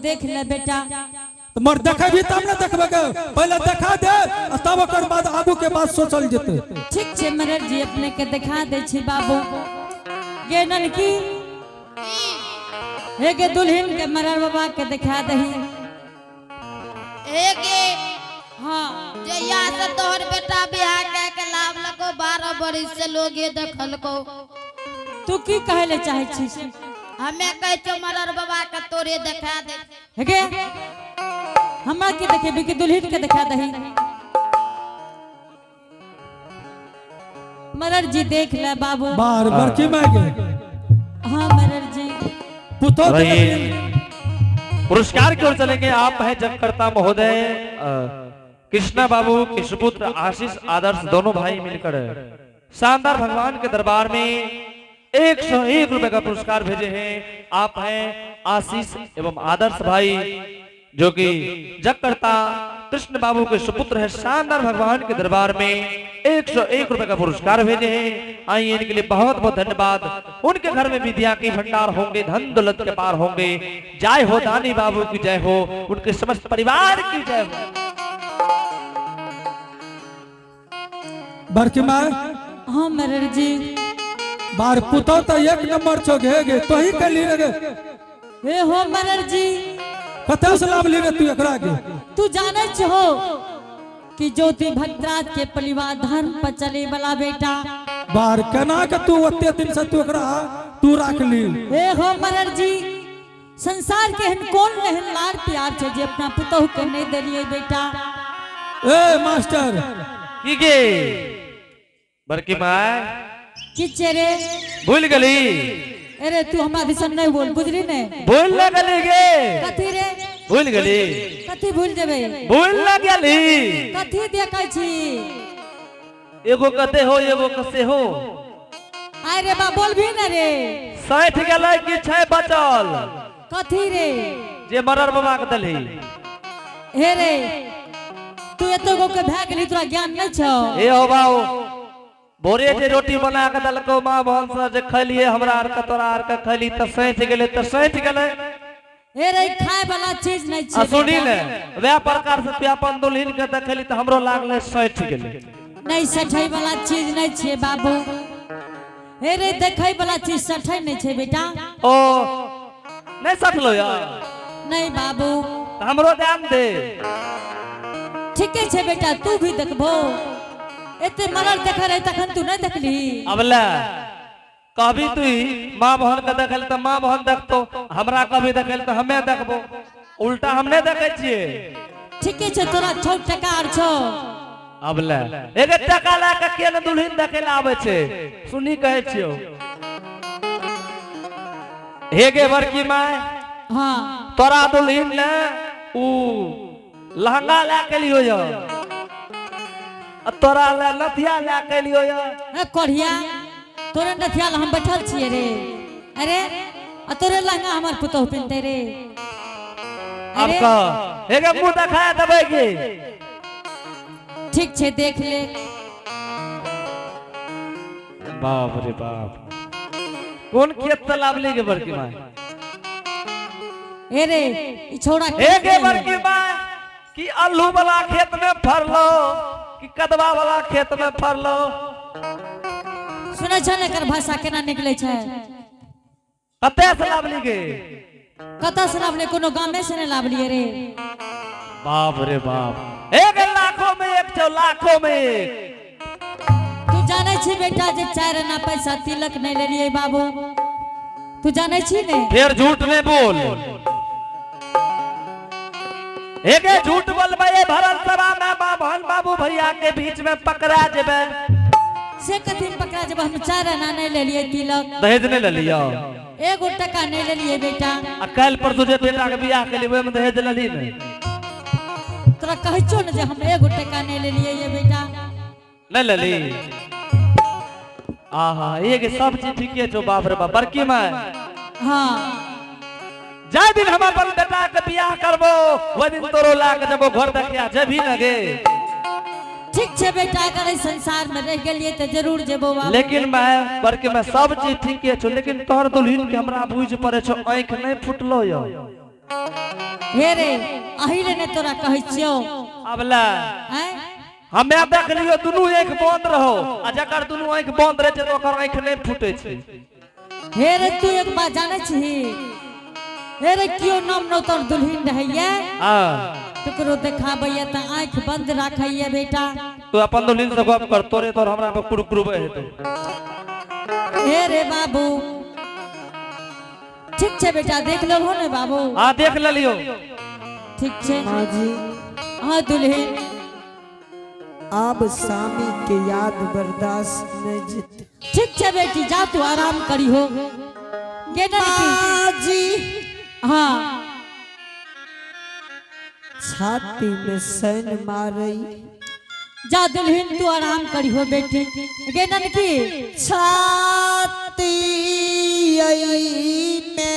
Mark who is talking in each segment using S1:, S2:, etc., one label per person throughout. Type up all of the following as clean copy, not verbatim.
S1: देख ले बेटा।
S2: तो मर देखे भी तब ना देखबे के, पहले देखा दे तब ओकर बाद आगू के बात सोचल जेते।
S1: ठीक छे मरर जी अपने के दिखा दे छी बाबू। ये नलकी हे के दुल्हन के मरर बाबा के दिखा दही।
S3: एके
S1: हाँ
S3: जया से तोहर बेटा बियाह के लाभ लको 12 बरिस से लोगे देखल को।
S1: तू की कहे ले चाहे छी?
S3: हमें कह छो मरर बाबा के तोरे दिखा दे।
S1: हे के हमरा के देखे कि दुल्हन के दिखा दही। मरर जी देख ले बाबू।
S2: बार बड़की मां के।
S1: हाँ मरर जी।
S2: पुतो
S4: पुरस्कार की ओर चलेंगे। आप हैं जगकर्ता महोदय कृष्णा बाबू के सुपुत्र आशीष आदर्श दोनों भाई मिलकर शानदार भगवान के दरबार में 101 रुपए का पुरस्कार भेजे हैं। आप हैं आशीष एवं आदर्श भाई जो कि जगकर्ता कृष्ण बाबू के सुपुत्र है। शानदार भगवान के दरबार में 101 रुपए का पुरस्कार भेजे हैं। आइए इनके लिए बहुत बहुत धन्यवाद। उनके घर में विद्या के भंडार होंगे, धन दौलत के पार होंगे। जय हो दानी बाबू की जय हो, उनके समस्त परिवार की जय हो।
S2: बड़की मां।
S1: हाँ मरर जी।
S2: बार पुतो तो एक नंबर छो गे तो ही कर ली रे।
S1: हे हो मरर जी
S2: कते से लाभ ली रे तू एकरा के?
S1: तू जाने छो कि ज्योति भद्राज के परिवार धर्म पर चले वाला बेटा।
S2: बार केना के तू ओते दिन से तू एकरा तू राख ली?
S1: हे हो मरर जी संसार के हन कौन लहन लार प्यार छे जे अपना पुतोह के नहीं देलिए बेटा।
S2: ए मास्टर
S4: की गे बड़की मां
S1: कि चेरे
S4: भूल गली?
S1: अरे तू हमरा दिसन नहीं बोल बुझली ने।
S4: भूल न गली गे?
S1: कथी रे?
S4: भूल गली?
S1: कथी भूल जेबे?
S4: भूल न गली?
S1: कथी देखै छी?
S4: एगो कते हो एगो कसे हो?
S1: अरे बा बोल भी न रे।
S4: 60 गेलै कि 6 बचल?
S1: कथी रे?
S4: जे मरर बाबा के दलही।
S1: हे रे तू एतो गो के भाग गेली तोरा ज्ञान नहीं छौ?
S4: ए हो बाऊ भोरे जे रोटी बना के दलको मां बहन से जे खलिए हमरा आर के तोरा आर के खली त 60 गेलै त 60 गेलै।
S1: हे रे खाए वाला चीज नहीं छे।
S4: सुनी ले वे प्रकार से तू अपन दुल्हन के देखली त हमरो लागले 60 गेलै।
S1: नहीं सठै वाला चीज नहीं छे बाबू। हे रे देखै वाला चीज सठै नहीं छे बेटा।
S4: ओ नहीं सठलो यार?
S1: नहीं बाबू।
S4: हमरो ध्यान दे।
S1: ठीके छे बेटा तू भी देखबो। एते मरल देख रहे तखन तू नहीं देखली?
S4: अबला कभी तू मां बहन के देखल त मां बहन देखतो, हमरा कभी देखल त हमें देखबो। उल्टा हम नहीं देखे छिए।
S1: ठीके छे तोरा 6 टका आर छो।
S4: अबला एगे टका ला के केन दुल्हन देखे ला आवे छे सुनी कहे छियो। हेगे बड़की मां
S1: हाँ
S4: तोरा दुल्हन ने ऊ लहंगा ला के लियो यो, तोरा ला नथिया ला के लियो यो।
S1: ए कोढ़िया तोरे नथिया ला हम बैठल छिए रे। अरे आ तोरे लहंगा हमर पुतोह पिनते रे।
S4: अब का हेगे मुंह दिखाया देबै गे?
S1: ठीक छे देख ले।
S4: बाप रे बाप कौन खेत से लावली गे बड़की मां?
S1: ए रे ई छोड़ा
S4: हेगे बड़की मां कि आलू वाला खेत में फरलो कि कदवा वाला खेत में फरलो?
S1: सुनै छ ने एकर भाषा केना निकलै छै?
S4: कते से लावली गे?
S1: कतऽ से लावले? कोनो गामे से ने लावलिए रे।
S4: बाप रे बाप एक लाखों में एक छौ, लाखों में एक।
S1: तू जाने छी बेटा जे 4 आना पैसा तिलक नहीं लेलिए बाबू? तू जाने छी ने?
S4: फिर झूठ में बोल। एगे झूठ बोलबे भरल सभा में मां बहन बाबू भैया के बीच में पकड़ा जेबे।
S1: से कथी पकड़ा जब हम 4 आना नहीं लेलिए तिलक?
S4: दहेज नहीं ले लियो?
S1: 1 टका नहीं लेलिए बेटा।
S4: आ कल पर तुझे बेटा के बियाह के लिए ओए में दहेज ले ली नहीं?
S1: तोरा कहै छौ ने जे हम 1 टका नहीं लेलिए ये बेटा।
S4: नहीं ले ली? आहा ये सब चीज ठीके छो। बाप रे बाप बड़की मां
S1: हाँ
S4: जाय दिन हम अपन बेटा के बियाह करबो वो दिन तोरो ला के जबो घर देखिया जे भी लगे।
S1: ठीक छे बेटा अगर इस संसार में रह गेलिए तो जरूर जेबो बाबू।
S4: लेकिन मैं बड़के मैं सब चीज ठीके छो, लेकिन तोहर दुल्हन के हमरा बुझ पड़े छो आंख नहीं फुटलो यो।
S1: हे रे अहिले ने तोरा कहै छियो
S4: अबला
S1: हैं
S4: हमे देख लियो दुनू आंख बंद रहो आ जकर दुनू आंख बंद रहे छै तो ओकर आंख नहीं फूटे छै।
S1: हे रे तू एक बात जाने छी हे रे कियो नाम न तोर दुल्हन रहैया
S4: हां
S1: तकरो देखाबैया त आंख बंद राखैया बेटा।
S4: तू अपन दुल्हन से गप कर तोरे तोर हमरा पे कुरकुरबे हेतौ।
S1: हे रे बाबू ठीक छे बेटा देख लो हो ने बाबू।
S4: हां देख ल लियो
S1: ठीक छे
S5: माँ जी
S1: हां दुल्हन
S5: अब स्वामी के याद बर्दाश्त नहीं जीते।
S1: ठीक छे बेटी जा तू आराम करी हो गेना
S5: माँ जी
S1: हां
S5: छाती में सैन मारई
S1: जा दुल्हन तू आराम करी हो बेटी गेना की
S5: छाती में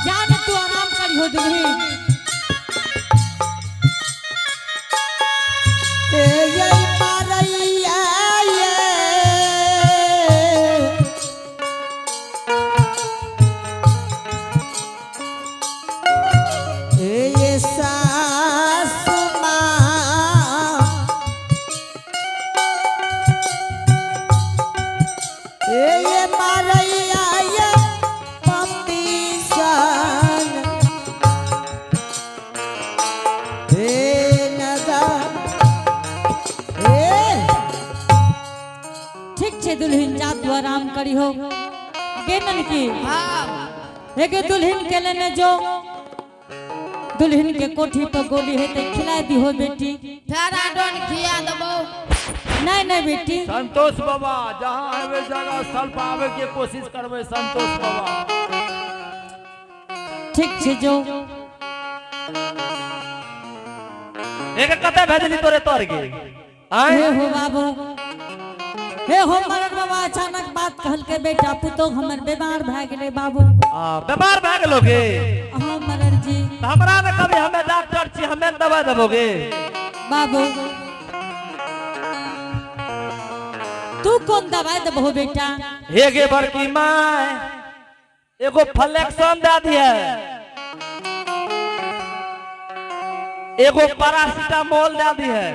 S1: जान तू आराम करी हो दुल्हन दुल्हन जा तू आराम करी हो गेनन की
S3: हाँ
S1: एक दुल्हन के लेने जो दुल्हन के कोठी पर गोली है तो खिला दी हो बेटी।
S3: फेराडोन खिया देबो।
S1: नहीं नहीं बेटी
S6: संतोष बाबा जहाँ आवे जगह स्थल पर आवे के कोशिश करबे संतोष बाबा।
S1: ठीक छे जो
S4: एक कते भेजली तोरे तोर के आय
S1: हे हो बाबू हे हो मरद बाबा अचानक बात कहल के बेटा पुतो हमर बीमार भ गेले बाबू।
S4: बीमार भ गेलोगे
S1: हां मरद जी
S4: तो हमरा ने कभी हमें डॉक्टर छी हमें दवा देबोगे
S1: बाबू तू कौन दवाई देबो बेटा।
S4: हे गे बड़की माय एगो फ्लेक्सन दे दिए एगो पैरासिटामोल दे दिए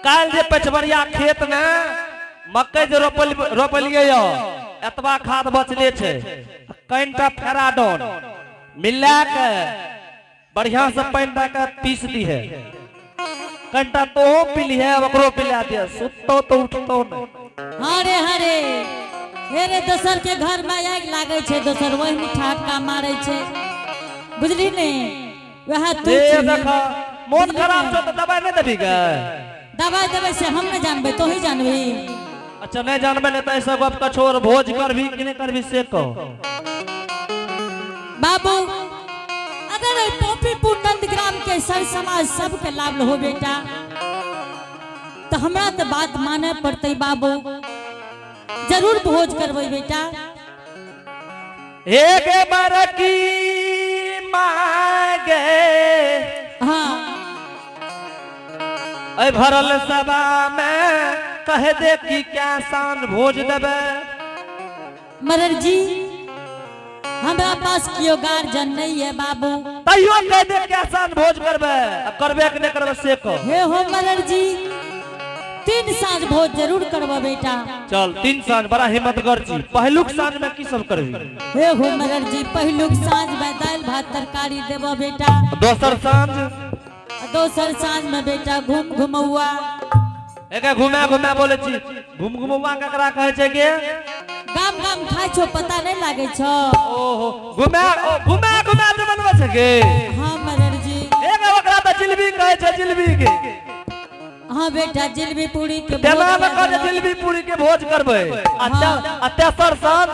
S4: काल जे पचवरिया खेत में मकई जो रोपलिए एतबा खाद बचले छे कईटा फेराडोन मिला के बढ़िया से पानी दे के पीस दी है कईटा तो पीली है ओकरो पिला दिया सुतो तो उठतो न।
S1: अरे हरे हे रे दोसर के घर में आग लागे छे दोसर वही मिठाका मारे छे बुझली ने वह तू
S4: देखा मन खराब छो तो दवाई नहीं देबी गे
S1: दवाई देवे से हम न जानबे तो ही जानबी।
S4: अच्छा नहीं जानबे नहीं तो ऐसा गप कछोर भोज कर भी कि नहीं कर भी से को
S1: बाबू अगर पोपीपुर नंदग्राम के सर समाज सब के लाभ हो बेटा तो हमरा तो बात माने पड़ते बाबू जरूर भोज करबे बेटा।
S4: एक बरकी मांगे
S1: हाँ
S4: ऐ भरल सभा में कह दे कि क्या शान भोज देबे।
S1: मरर जी हमरा पास कियो गार्जियन नहीं है बाबू
S4: तैयो कह दे क्या शान भोज करबे करबे कि नहीं करबे से को।
S1: हे हो मरर जी 3 साँझ भोज जरूर करबो बेटा।
S4: चल 3 साँझ बड़ा हिम्मतगर छी पहलुक साँझ में की सब करबी।
S1: हे हो मरर जी पहलुक साँझ में दाल भात तरकारी देबो बेटा।
S4: दोसर साँझ
S1: दोसर साँझ में बेटा घूम घुमौआ
S4: एक घुमा घुमा बोले छी घूम घुमौआ ककरा कहे छै गे
S1: गाम गाम खाइ छो पता नहीं लागे छो।
S4: ओहो घुमा घुमा घुमा जे बनबै छै के।
S1: हाँ मदर जी।
S4: एक ओकरा त जिलेबी कहै छै जिलेबी के।
S1: हाँ बेटा जिलेबी पूरी के
S4: तेना
S1: भोज
S4: न कर
S1: करबै।
S4: जिलेबी पूरी के भोज करबै। अच्छा अत्यासर साँझ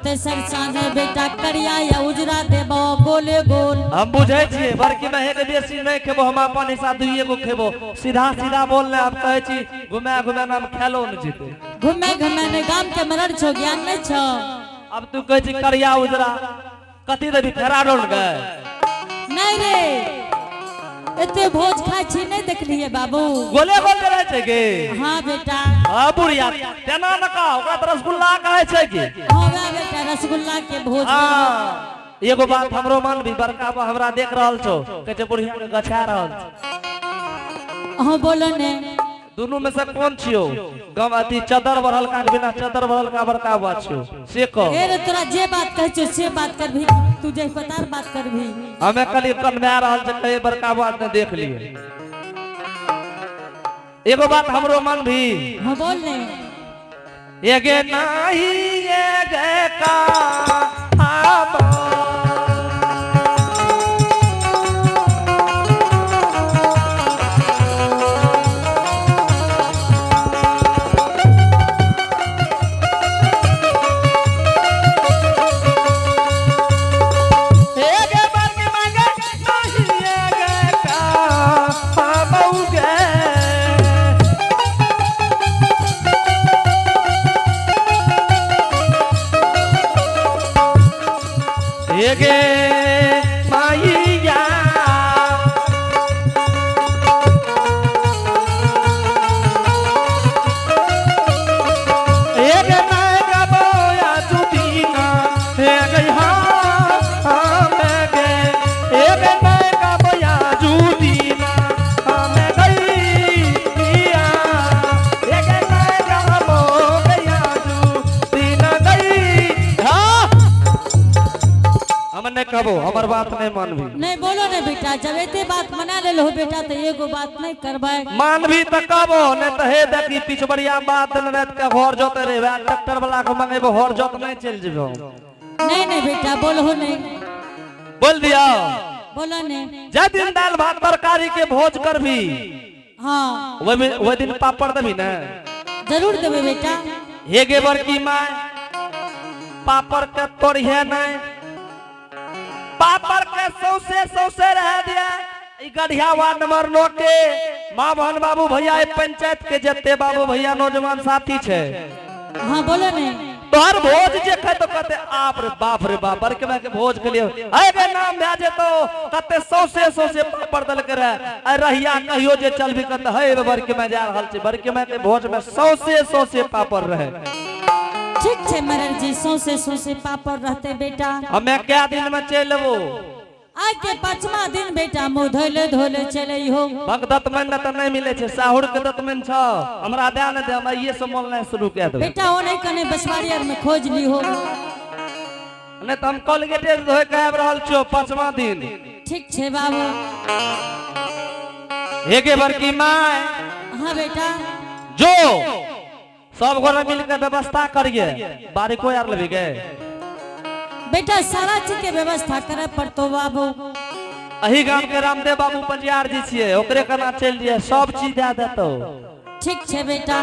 S1: तेसर साँझ बेटा करिया या उजरा देबो गोले गोल।
S4: हम बुझै छियै बड़की महे के बेसी नहीं खेबो हम अपन हिस्सा दुइये गो खेबो सीधा सीधा बोलने हम कहै छी घुमा घुमा नाम खेलो न जीते।
S1: घुमे घुमे ने गाम के मरड़ छो ज्ञान नहीं छो।
S4: अब तू कहै छी करिया उजरा कथी देबी फेराडोल गए।
S1: नहीं रे एते भोज खाइ छी नहीं देखलिए बाबू।
S4: गोले गोल रहै छै के।
S1: हाँ बेटा।
S4: हां बुढ़िया तेना न का ओकरा त रसगुल्ला कहै छै के।
S1: हाँ बेटा रसगुल्ला के भोज।
S4: हां एगो बात हमरो मन भी बड़का बा हमरा देख रहल छौ कहै छै बुढ़िया के गछा रहल छै।
S1: हाँ बोलो ने
S4: दोनों में से कौन छियो गम अति चदर बढ़ल का बिना चदर बढ़ल का बड़का बात छियो से कह।
S1: ए रे तोरा जे बात कहै छो से बात कर भी तू जे पतार बात कर भी।
S4: हमें कली कन्या रहल छै कहे बड़का बात ने देख लिए। एगो बात हमरो मन भी।
S1: हाँ बोल ने
S4: एगे नाही एगे का आबो गे माईया एक नायका बोया जुबीना एक हाँ मैं गे एक नायका बोया जुबीना मैं गई पिया एक नायका बोया जुबीना गई। हाँ हमने कहो हमर बात नहीं मान भी
S1: नहीं बोलो ने बेटा जब एते बात मना ले लो बेटा तो एगो बात नहीं करबै।
S4: मान भी त कबो ने त हे देखी पिछबड़िया बात न रात के घर जोते रे ट्रैक्टर वाला को मंगेबो घर जोत नहीं चल जेबो।
S1: नहीं नहीं बेटा बोलो नहीं
S4: बोल दिया
S1: बोलो ने
S4: जे दिन दाल भात तरकारी के भोज करबी
S1: हाँ
S4: वो दिन पापड़ देबी ना
S1: जरूर देबे बेटा।
S4: हे गे बड़की माय पापड़ के तोड़िए नहीं पापड़ के सौसे रह दिया गढ़िया वार्ड नंबर 9 के माँ बहन बाबू भैया पंचायत के जत्ते बाबू भैया नौजवान साथी छे।
S1: हाँ बोलो ने
S4: तोहर भोज जे खाय तो कहते आप रे बाप बड़के भाई के भोज के लिए अरे नाम भे जे तो कहते सौसे पापड़ दल के रह रहिया कहियो जे चल भी कहते हे बड़के मैं जा रहल छी बड़के मैं के भोज में सौसे पापड़ रहे।
S1: ठीक छे मरर जी सौसे पापड़ रहते बेटा।
S4: हमें क्या दिन में चल लेबो
S1: आज के 5वां दिन बेटा मुंह धोले चले हो।
S4: भगदत्त में न त नहीं मिले छे साहुर के दत्त में छ हमरा दे न दे हम ये सब मोलना शुरू कर दे
S1: बेटा ओ नहीं कने बसवाड़िया में खोज ली हो
S4: नहीं तो हम कोलगेट धोए के आब रहल छो 5वां दिन।
S1: ठीक छे बाबू।
S4: हेगे बड़की माय
S1: हाँ बेटा
S4: जो सब गोरा मिल के व्यवस्था करिए बारिको यार लेबी गए
S1: बेटा सारा चीज के व्यवस्था करे पड़तो बाबू।
S4: अही गांव के रामदेव बाबू पंजियार जी छिए ओकरे कना चल दिए सब चीज दे देतो।
S1: ठीक छे बेटा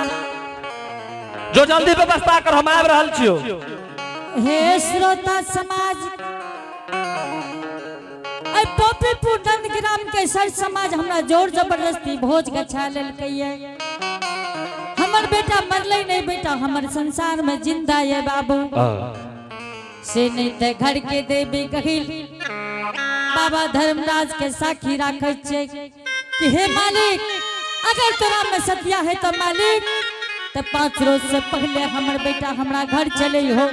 S4: जो जल्दी व्यवस्था कर हम आब रहल छियो।
S1: हे श्रोता समाज ए पोपीपुर नंदग्राम के सर समाज हमरा जोर जबरदस्ती भोज गछा लेल कहिए। हमर बेटा मरले नहीं बेटा हमर संसार में जिंदा है बाबू से नहीं ते घर के देवी कहिल बाबा धर्मराज के साखी राखे छे कि हे मालिक अगर तोरा में सत्या है तो मालिक तो 5 रोज से पहले हमर बेटा हमरा घर चले हो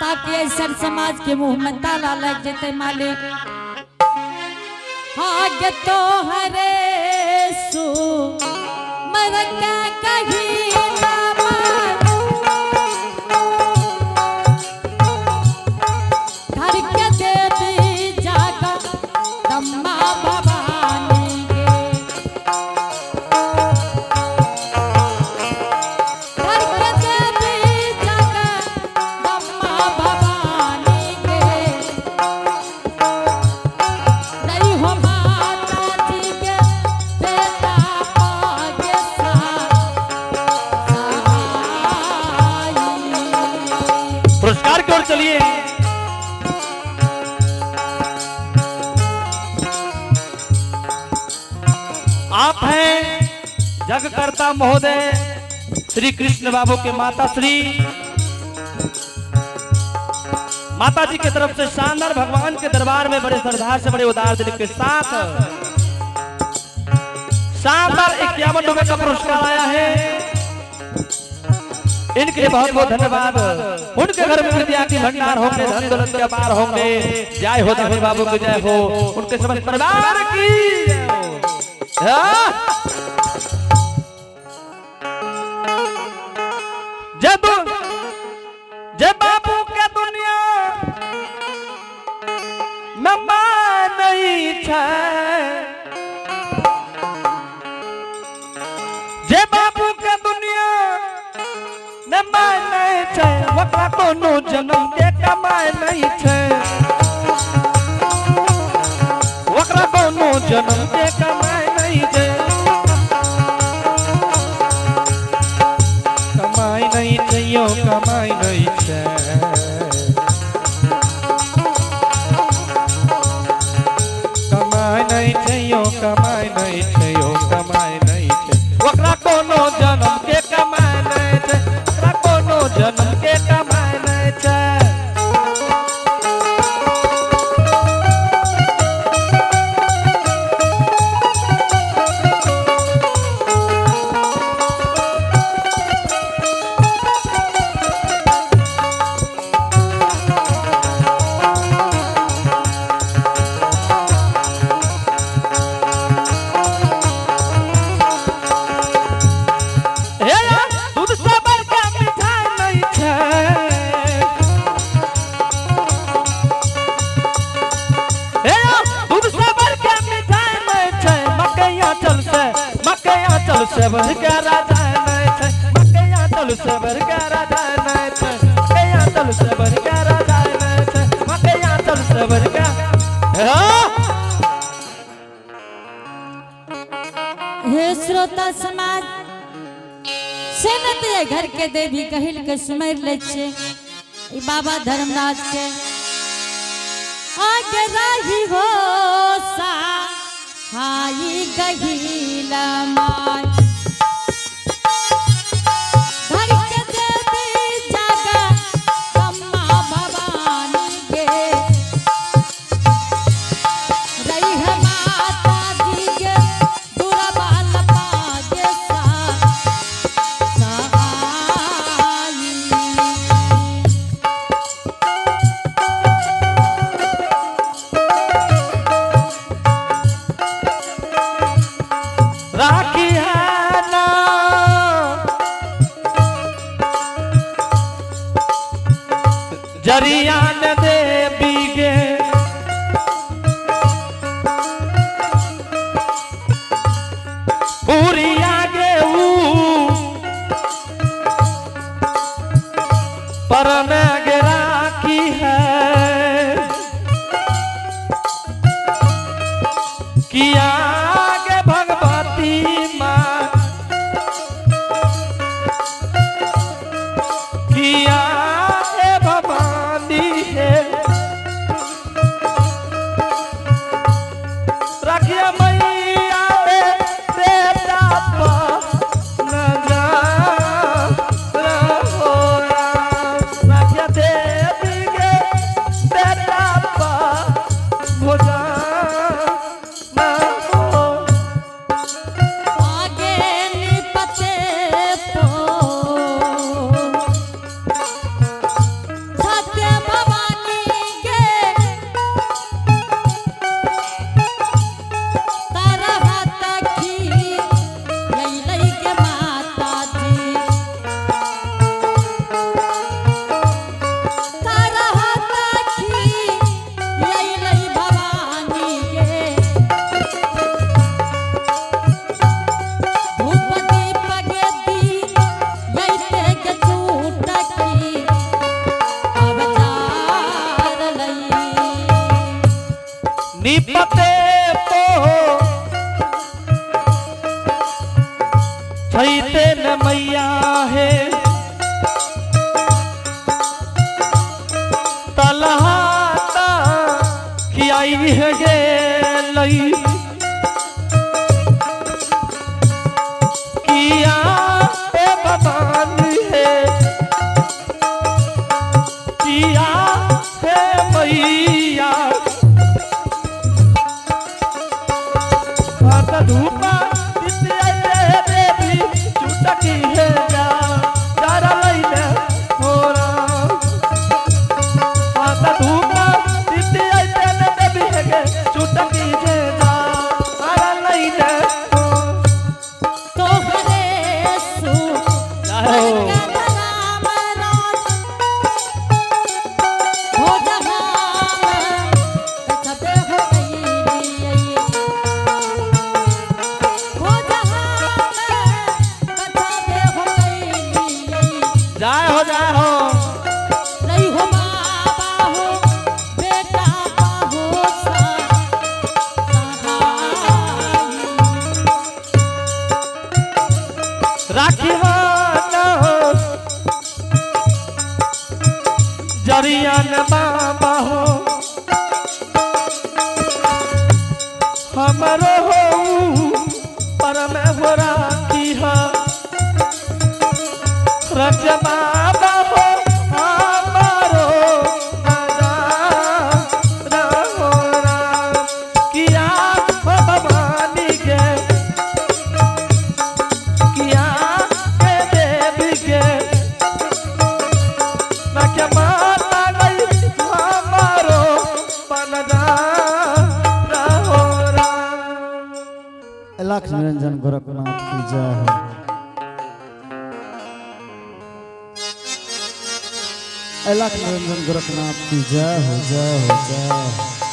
S1: ताकि ऐसा समाज के मुंह में ताला लग जते मालिक। भाग्य तो हरे सु मरका कही घर के देवी जागा दम्मा भवानी के घर के देवी जागा
S4: आप हैं जगकर्ता महोदय श्री कृष्ण बाबू के माता श्री। माता जी की तरफ से शानदार भगवान के दरबार में बड़े श्रद्धा से बड़े उदार दिल के साथ शानदार 51 रुपए का पुरस्कार आया है। इनके लिए बहुत बहुत धन्यवाद। उनके घर में विद्या की भंडार होंगे, धन दौलत के अपार होंगे। जय हो धनी बाबू की जय हो, उनके समस्त परिवार की जय हो। जब बाबू के दुनिया में मां नहीं छे, जे बाबू के दुनिया में मां नहीं छे, वकरा कोनो जन्म के कमाई नहीं छे, वकरा कोनो जन्म के कमाई नहीं छे, कमाई नहीं चाहिए, कमाई नहीं छे, कमाई नहीं चाहिए, कमाई नहीं चाहिए, कमाई नहीं छे, वकरा कोनो जन्म के कमाई नहीं छे, वकरा कोनो जन्म के कमाई नहीं छे। सेवर का राजा नहीं थे, मकैया तल सेवर का राजा नहीं थे, मकैया तल सेवर का राजा नहीं थे, मकैया तल सेवर का।
S1: हे श्रोता समाज, सेनत ये घर के देवी कहिल के सुमेर ले छे, ई बाबा धर्मराज के आगे राही हो सा हाई गहिला माय।
S4: जरियान देवी गे पूरी आगे पर में गिरा की है कि आगे भगवती माँ किया रखिया मैया बेटा न जा रहो, रखिया देवी गे बेटा भोजा न हो।
S1: आगे निपते तो सत्य भवानी के तारा हाथ की यही लई के माता जी, तारा हाथ की यही लई भवानी के धूप दीप गेदी यही तेग झूठ की अवतार लई।
S4: निपते तो छैते न मैया है, तलहाता खियाई है गे लई, मैया आता धूपा दितिया देवी चुटकी है जा जरा लइले होरा आता धूपा दितिया देवी है चुटकी है जा जरा लइले
S1: तोहरे सु
S4: हो जाए हो जाए हो
S1: नहीं हो बाबा हो बेटा हो
S4: राखी हो न हो जरिया न बाबा हो हमरो हो परम हो राखी हो रक्षा बाबा हो हमारो राजा हो राम किया हो भवानी के किया है देवी के ना क्या माता गई हमारो बनदा हो राम।
S5: लक्ष्मी निरंजन गोरखनाथ की जय हो। लक्ष्मी निरंजन गोरखनाथ की जय हो जय हो जय हो।